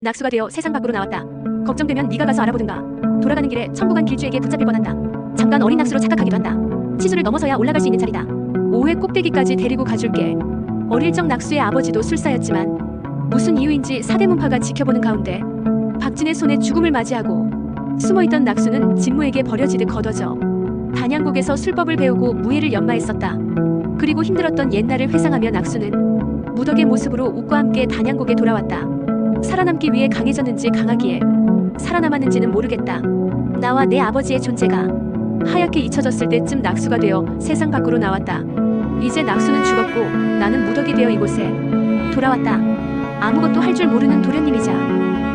낙수가 되어 세상 밖으로 나왔다. 걱정되면 네가 가서 알아보든가. 돌아가는 길에 천부간 길주에게 붙잡힐 뻔한다. 잠깐 어린 낙수로 착각하기도 한다. 치수를 넘어서야 올라갈 수 있는 자리다. 5회 꼭대기까지 데리고 가줄게. 어릴 적 낙수의 아버지도 술사였지만 무슨 이유인지 사대문파가 지켜보는 가운데 박진의 손에 죽음을 맞이하고 숨어있던 낙수는 진무에게 버려지듯 걷어져 단양곡에서 술법을 배우고 무예를 연마했었다. 그리고 힘들었던 옛날을 회상하며 낙수는 무덕의 모습으로 욱과 함께 단양곡에 돌아왔다. 살아남기 위해 강해졌는지 강하기에 살아남았는지는 모르겠다. 나와 내 아버지의 존재가 하얗게 잊혀졌을 때쯤 낙수가 되어 세상 밖으로 나왔다. 이제 낙수는 죽었고 나는 무덕이 되어 이곳에 돌아왔다. 아무것도 할 줄 모르는 도련님이자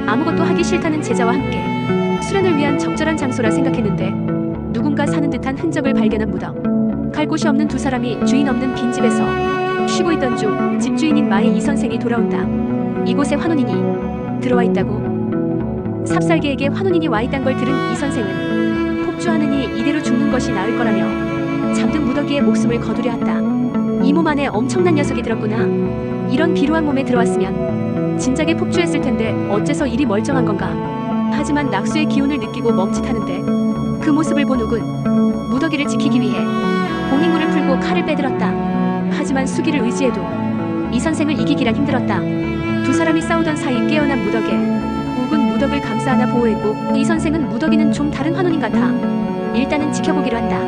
아무것도 하기 싫다는 제자와 함께 수련을 위한 적절한 장소라 생각했는데 누군가 사는 듯한 흔적을 발견한 무덕. 갈 곳이 없는 두 사람이 주인 없는 빈집에서 쉬고 있던 중 집주인인 마의 이선생이 돌아온다. 이곳에 환혼인이 들어와 있다고. 삽살개에게 환혼인이 와 있단 걸 들은 이선생은 폭주하느니 이대로 죽는 것이 나을 거라며 잠든 무더기의 목숨을 거두려 한다. 이 몸 안에 엄청난 녀석이 들었구나. 이런 비루한 몸에 들어왔으면 진작에 폭주했을 텐데 어째서 이리 멀쩡한 건가. 하지만 낙수의 기운을 느끼고 멈칫하는데 그 모습을 본 욱은 무더기를 지키기 위해 봉인물을 풀고 칼을 빼들었다. 하지만 수기를 의지해도 이 선생을 이기기란 힘들었다. 두 사람이 싸우던 사이 깨어난 무덕에 욱은 무덕을 감싸 안아 보호했고 이 선생은 무덕이는 좀 다른 환혼인 같아 일단은 지켜보기로 한다.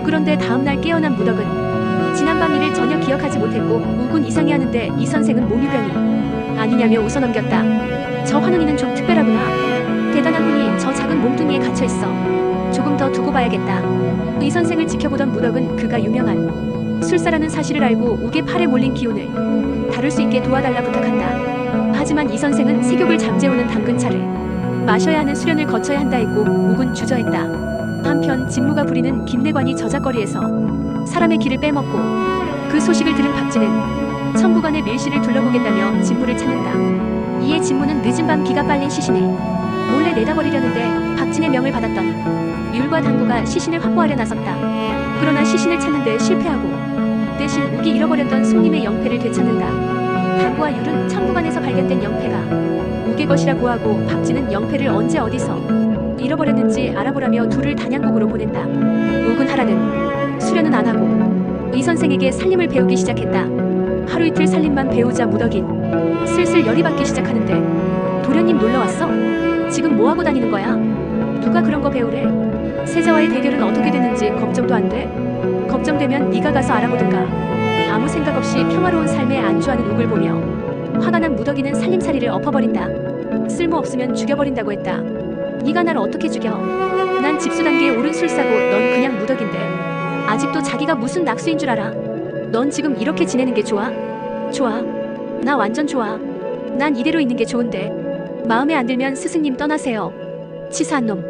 그런데 다음날 깨어난 무덕은 지난밤 일을 전혀 기억하지 못했고 욱은 이상해하는데 이 선생은 몸유병이 아니냐며 웃어넘겼다. 저 환혼이는 좀 특별하구나. 대단한 분이 저 작은 몸뚱이에 갇혀있어. 조금 더 두고 봐야겠다. 이 선생을 지켜보던 무덕은 그가 유명한 술사라는 사실을 알고 욱의 팔에 몰린 기운을 다룰 수 있게 도와달라 부탁한다. 하지만 이 선생은 색욕을 잠재우는 당근차를 마셔야 하는 수련을 거쳐야 한다 했고 욱은 주저했다. 한편 진무가 부리는 김내관이 저작거리에서 사람의 길을 빼먹고 그 소식을 들은 박진은 천부관의 밀실을 둘러보겠다며 진무를 찾는다. 이에 진무는 늦은 밤 기가 빨린 시신을 몰래 내다버리려는데 박진의 명을 받았더니 율과 당구가 시신을 확보하려 나섰다. 그러나 시신을 찾는데 실패하고 대신 욱이 잃어버렸던 손님의 영패를 되찾는다. 당구와 율은 천부관에서 발견된 영패가 욱의 것이라 고하고 박진은 영패를 언제 어디서 잃어버렸는지 알아보라며 둘을 단양곡으로 보낸다. 욱은 하라는 수련은 안 하고 이 선생에게 살림을 배우기 시작했다. 하루 이틀 살림만 배우자 무덕인 슬슬 열이 받기 시작하는데 도련님 놀러왔어? 지금 뭐하고 다니는 거야? 누가 그런 거 배우래? 세자와의 대결은 어떻게 되는지 걱정도 안 돼? 걱정되면 네가 가서 알아보든가. 아무 생각 없이 평화로운 삶에 안주하는 욱을 보며 화가 난 무덕이는 살림살이를 엎어버린다. 쓸모없으면 죽여버린다고 했다. 네가 날 어떻게 죽여? 난 집수단계에 오른 술사고 넌 그냥 무덕인데 아직도 자기가 무슨 낙수인 줄 알아? 넌 지금 이렇게 지내는 게 좋아? 좋아. 나 완전 좋아. 난 이대로 있는 게 좋은데 마음에 안 들면 스승님 떠나세요. 치사한 놈.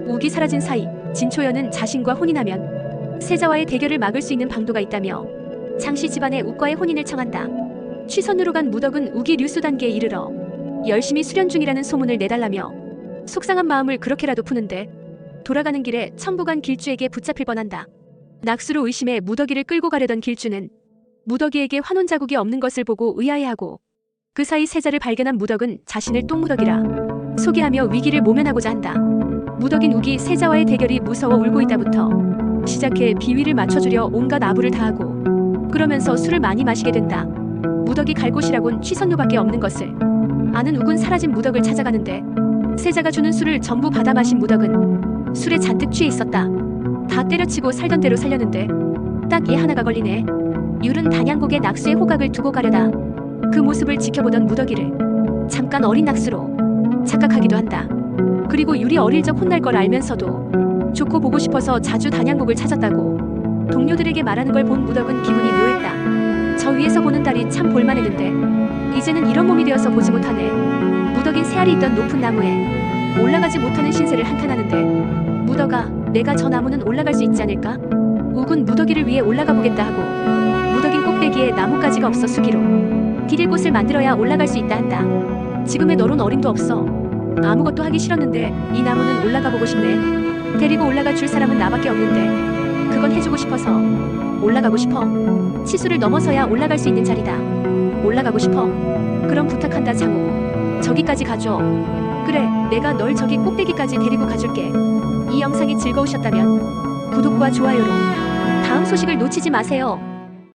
욱이 사라진 사이 진초연은 자신과 혼인하면 세자와의 대결을 막을 수 있는 방도가 있다며 장씨 집안의 욱과의 혼인을 청한다. 취선으로 간 무덕은 욱이 류수 단계에 이르러 열심히 수련 중이라는 소문을 내달라며 속상한 마음을 그렇게라도 푸는데 돌아가는 길에 천부관 길주에게 붙잡힐 뻔한다. 낙수로 의심해 무덕이를 끌고 가려던 길주는 무덕이에게 환혼 자국이 없는 것을 보고 의아해하고 그 사이 세자를 발견한 무덕은 자신을 똥무덕이라 소개하며 위기를 모면하고자 한다. 무덕인 욱이 세자와의 대결이 무서워 울고 있다부터 시작해 비위를 맞춰주려 온갖 아부를 다하고 그러면서 술을 많이 마시게 된다. 무덕이 갈 곳이라곤 취선료밖에 없는 것을 아는 욱은 사라진 무덕을 찾아가는데 세자가 주는 술을 전부 받아 마신 무덕은 술에 잔뜩 취해 있었다. 다 때려치고 살던 대로 살렸는데 딱 얘 하나가 걸리네. 율은 단양곡에 낙수의 호각을 두고 가려다 그 모습을 지켜보던 무덕이를 잠깐 어린 낙수로 착각하기도 한다. 그리고 율이 어릴 적 혼날 걸 알면서도 좋고 보고 싶어서 자주 단양곡을 찾았다고 동료들에게 말하는 걸 본 무덕은 기분이 묘했다. 저 위에서 보는 달이 참 볼만했는데 이제는 이런 몸이 되어서 보지 못하네. 무덕인 새알이 있던 높은 나무에 올라가지 못하는 신세를 한탄하는데 무덕아, 내가 저 나무는 올라갈 수 있지 않을까? 욱은 무덕이를 위해 올라가 보겠다 하고 무덕인 꼭대기에 나뭇가지가 없어 수기로 디딜 곳을 만들어야 올라갈 수 있다 한다. 지금의 너론 어림도 없어. 아무것도 하기 싫었는데 이 나무는 올라가 보고 싶네. 데리고 올라가 줄 사람은 나밖에 없는데 그건 해주고 싶어서 올라가고 싶어. 치수를 넘어서야 올라갈 수 있는 자리다. 올라가고 싶어. 그럼 부탁한다 장호. 저기까지 가줘. 그래, 내가 널 저기 꼭대기까지 데리고 가줄게. 이 영상이 즐거우셨다면 구독과 좋아요로 다음 소식을 놓치지 마세요.